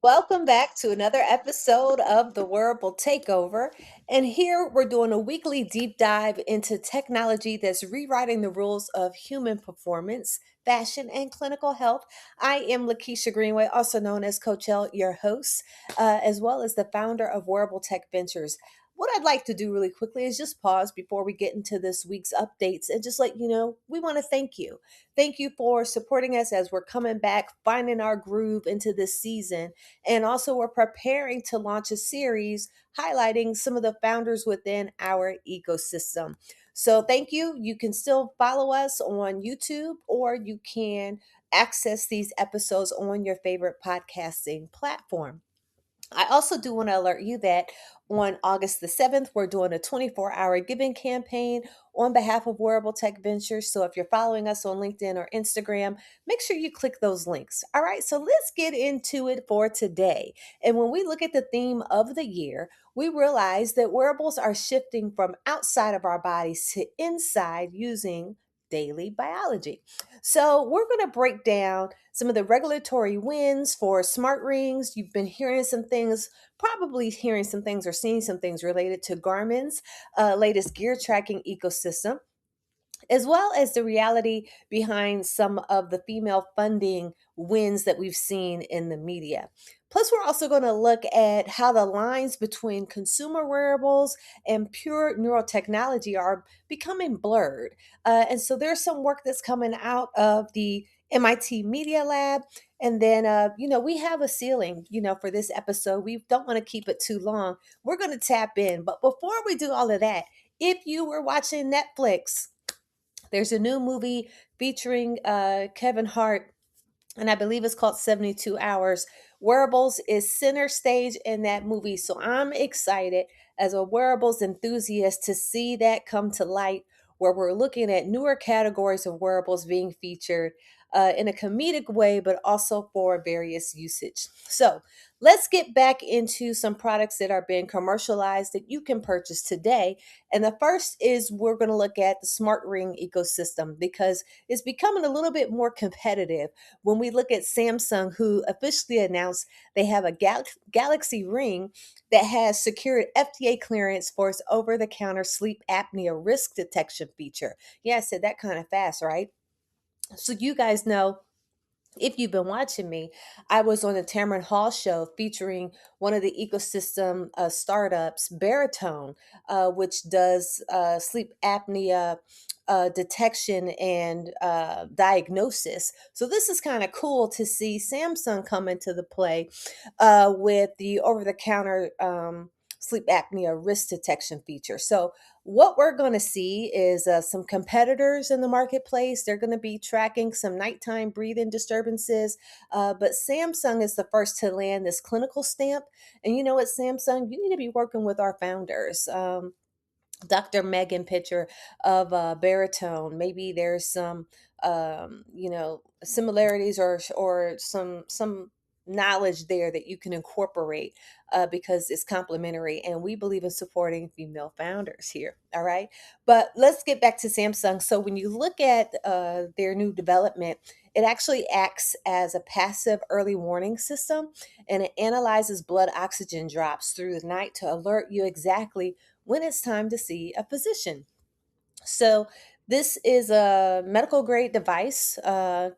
Welcome back to another episode of the Wearable Takeover. And here we're doing a weekly deep dive into technology that's rewriting the rules of human performance, fashion, and clinical health. I am Lakeisha Greenway, also known as Coach L, your host, as well as the founder of Wearable Tech Ventures. What I'd like to do really quickly is just pause before we get into this week's updates and just let you know we want to thank you. Thank you for supporting us as we're coming back, finding our groove into this season. And also, we're preparing to launch a series highlighting some of the founders within our ecosystem. So, thank you. You can still follow us on YouTube, or you can access these episodes on your favorite podcasting platform. I also do want to alert you that on August the 7th, we're doing a 24-hour giving campaign on behalf of Wearable Tech Ventures. So if you're following us on LinkedIn or Instagram, make sure you click those links. All right, so let's get into it for today. And when we look at the theme of the year, we realize that wearables are shifting from outside of our bodies to inside using daily biology. So, we're going to break down some of the regulatory wins for smart rings. You've been hearing some things, probably hearing some things or seeing some things related to Garmin's latest gear tracking ecosystem, as well as the reality behind some of the female funding wins that we've seen in the media. Plus, we're also going to look at how the lines between consumer wearables and pure neurotechnology are becoming blurred. And so there's some work that's coming out of the MIT Media Lab. And then, we have a ceiling, for this episode. We don't want to keep it too long. We're going to tap in. But before we do all of that, if you were watching Netflix, there's a new movie featuring Kevin Hart, and I believe it's called 72 Hours. Wearables is center stage in that movie. So I'm excited as a wearables enthusiast to see that come to light, where we're looking at newer categories of wearables being featured in a comedic way, but also for various usage. So let's get back into some products that are being commercialized that you can purchase today. And the first is we're going to look at the smart ring ecosystem because it's becoming a little bit more competitive when we look at Samsung, who officially announced they have a Galaxy Ring that has secured FDA clearance for its over the counter sleep apnea risk detection feature. Yeah, I said that kind of fast, right? So, you guys know, if you've been watching me, I was on the Tamron Hall show featuring one of the ecosystem startups, Baritone, which does sleep apnea detection and diagnosis. So this is kind of cool to see Samsung come into the play with the over-the-counter sleep apnea risk detection feature. So what we're going to see is some competitors in the marketplace. They're going to be tracking some nighttime breathing disturbances, but Samsung is the first to land this clinical stamp. And you know what, Samsung, you need to be working with our founders. Dr. Megan Pitcher of Baritone. Maybe there's some, similarities or some knowledge there that you can incorporate because it's complementary, and we believe in supporting female founders here. All right, but let's get back to Samsung. So when you look at their new development, it actually acts as a passive early warning system, and it analyzes blood oxygen drops through the night to alert you exactly when it's time to see a physician. So, this is a medical grade device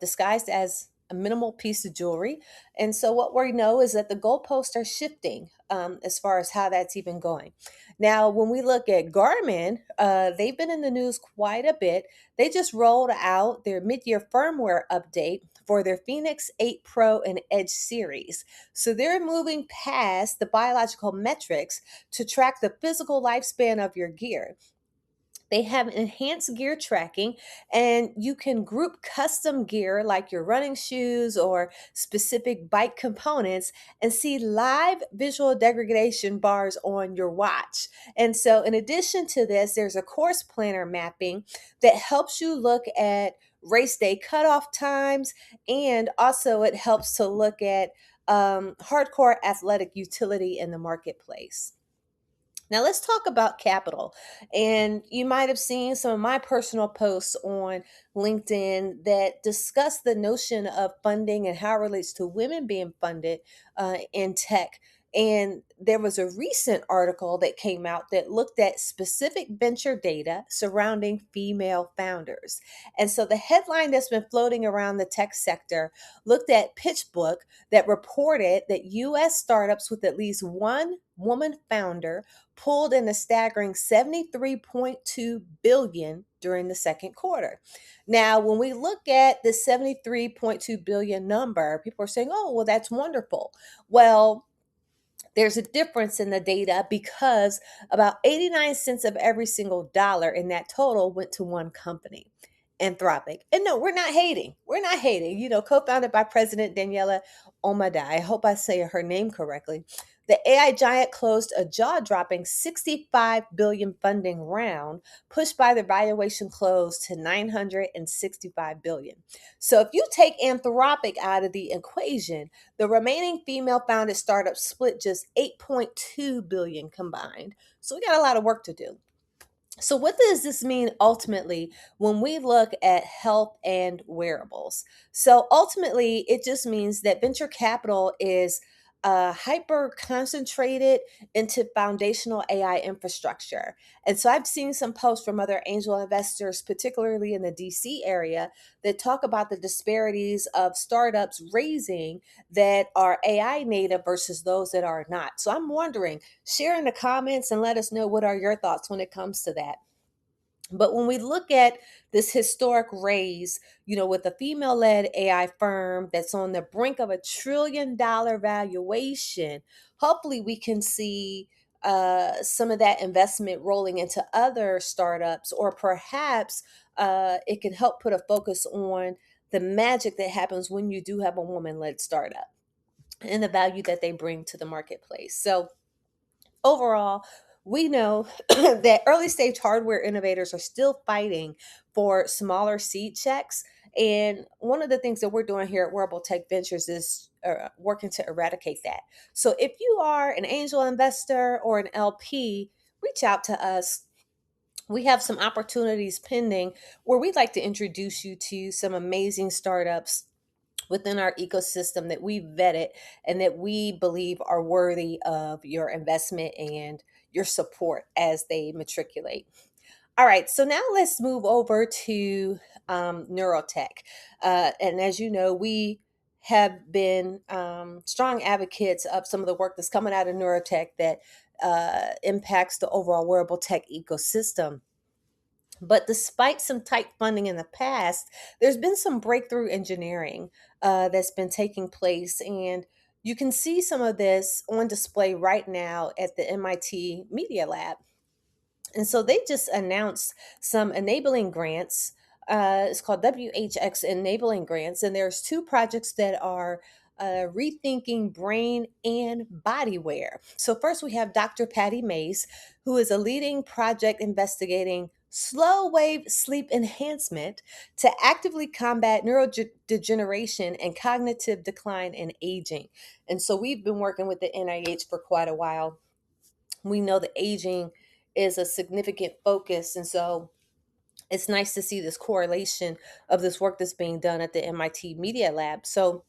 disguised as a minimal piece of jewelry. And so, what we know is that the goalposts are shifting as far as how that's even going. Now, when we look at Garmin, they've been in the news quite a bit. They just rolled out their mid year firmware update for their Phoenix 8 Pro and Edge series. So, they're moving past the biological metrics to track the physical lifespan of your gear. They have enhanced gear tracking, and you can group custom gear like your running shoes or specific bike components and see live visual degradation bars on your watch. And so, in addition to this, there's a course planner mapping that helps you look at race day cutoff times, and also it helps to look at hardcore athletic utility in the marketplace. Now, let's talk about capital. And you might have seen some of my personal posts on LinkedIn that discuss the notion of funding and how it relates to women being funded in tech. And there was a recent article that came out that looked at specific venture data surrounding female founders. And so the headline that's been floating around the tech sector looked at PitchBook that reported that US startups with at least one woman founder pulled in a staggering 73.2 billion during the second quarter. Now, when we look at the 73.2 billion number, people are saying, "Oh, well, that's wonderful." Well, there's a difference in the data because about 89 cents of every single dollar in that total went to one company, Anthropic. And no, we're not hating. We're not hating. Co-founded by President Daniela Omada. I hope I say her name correctly. The AI giant closed a jaw-dropping 65 billion funding round, pushed by the valuation close to 965 billion. So if you take Anthropic out of the equation, the remaining female founded startups split just 8.2 billion combined. So we got a lot of work to do. So, what does this mean ultimately when we look at health and wearables? So, ultimately, it just means that venture capital is hyper concentrated into foundational AI infrastructure. And so, I've seen some posts from other angel investors, particularly in the DC area, that talk about the disparities of startups raising that are AI native versus those that are not. So, I'm wondering, share in the comments and let us know what are your thoughts when it comes to that. But when we look at this historic raise, with a female led AI firm that's on the brink of $1 trillion valuation, hopefully we can see some of that investment rolling into other startups, or perhaps it can help put a focus on the magic that happens when you do have a woman led startup and the value that they bring to the marketplace. So, overall, we know that early stage hardware innovators are still fighting for smaller seed checks. And one of the things that we're doing here at Wearable Tech Ventures is working to eradicate that. So if you are an angel investor or an LP, reach out to us. We have some opportunities pending where we'd like to introduce you to some amazing startups within our ecosystem that we vetted and that we believe are worthy of your investment and your support as they matriculate. All right, so now let's move over to Neurotech. And as you know, we have been strong advocates of some of the work that's coming out of Neurotech that impacts the overall wearable tech ecosystem. But despite some tight funding in the past, there's been some breakthrough engineering that's been taking place. And you can see some of this on display right now at the MIT Media Lab. And so they just announced some enabling grants. It's called WHX Enabling Grants. And there's two projects that are rethinking brain and body wear. So, first we have Dr. Patty Mays, who is a leading project investigating slow wave sleep enhancement to actively combat neurodegeneration and cognitive decline in aging. And so, we've been working with the NIH for quite a while. We know that aging is a significant focus. And so, it's nice to see this correlation of this work that's being done at the MIT Media Lab. So,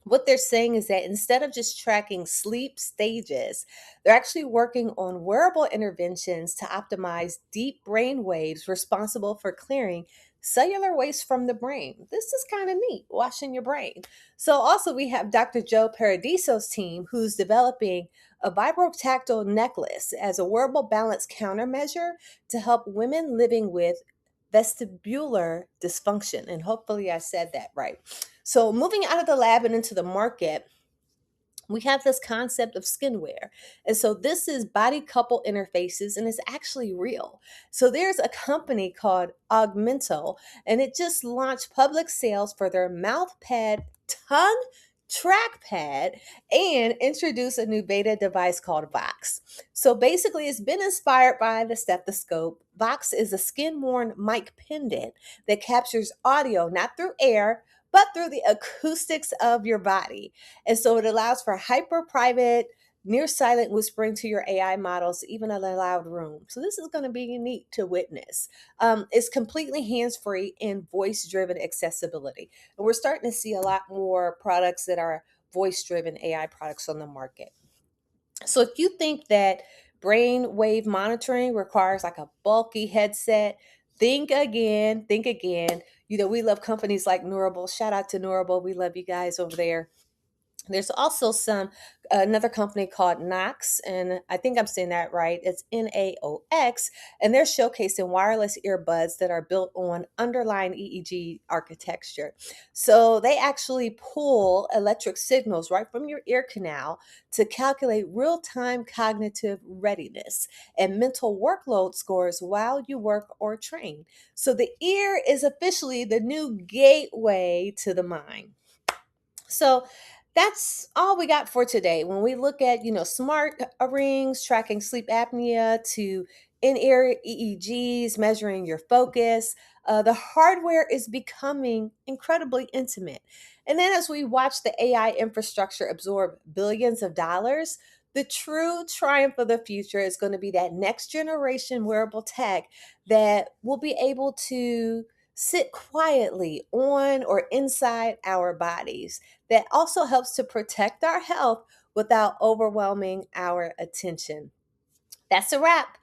what they're saying is that instead of just tracking sleep stages, they're actually working on wearable interventions to optimize deep brain waves responsible for clearing cellular waste from the brain. This is kind of neat, washing your brain. So, also, we have Dr. Joe Paradiso's team who's developing a vibrotactile necklace as a wearable balance countermeasure to help women living with vestibular dysfunction. And hopefully, I said that right. So, moving out of the lab and into the market, we have this concept of skinware. And so this is body couple interfaces and it's actually real. So there's a company called Augmento and it just launched public sales for their mouth pad tongue trackpad and introduced a new beta device called Vox. So basically it's been inspired by the stethoscope. Vox is a skin-worn mic pendant that captures audio not through air but through the acoustics of your body. And so it allows for hyper private near silent whispering to your AI models, even in a loud room. So this is going to be unique to witness. It's completely hands-free and voice-driven accessibility. And we're starting to see a lot more products that are voice-driven AI products on the market. So if you think that brain wave monitoring requires like a bulky headset, think again, think again. We love companies like Neurable. Shout out to Neurable. We love you guys over there. There's also another company called Knox, and I think I'm saying that right. It's Naox, and they're showcasing wireless earbuds that are built on underlying EEG architecture. So they actually pull electric signals right from your ear canal to calculate real-time cognitive readiness and mental workload scores while you work or train. So the ear is officially the new gateway to the mind. So that's all we got for today. When we look at, smart rings tracking sleep apnea to in-ear EEGs measuring your focus, the hardware is becoming incredibly intimate. And then as we watch the AI infrastructure absorb billions of dollars, the true triumph of the future is going to be that next generation wearable tech that will be able to sit quietly on or inside our bodies, that also helps to protect our health without overwhelming our attention. That's a wrap.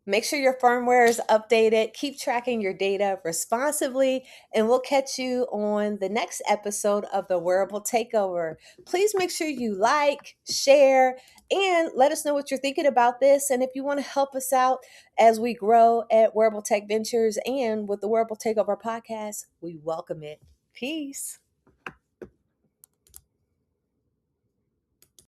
Make sure your firmware is updated. Keep tracking your data responsibly, and we'll catch you on the next episode of the Wearable Takeover. Please make sure you like, share, and let us know what you're thinking about this. And if you want to help us out as we grow at Wearable Tech Ventures and with the Wearable Takeover podcast, we welcome it. Peace.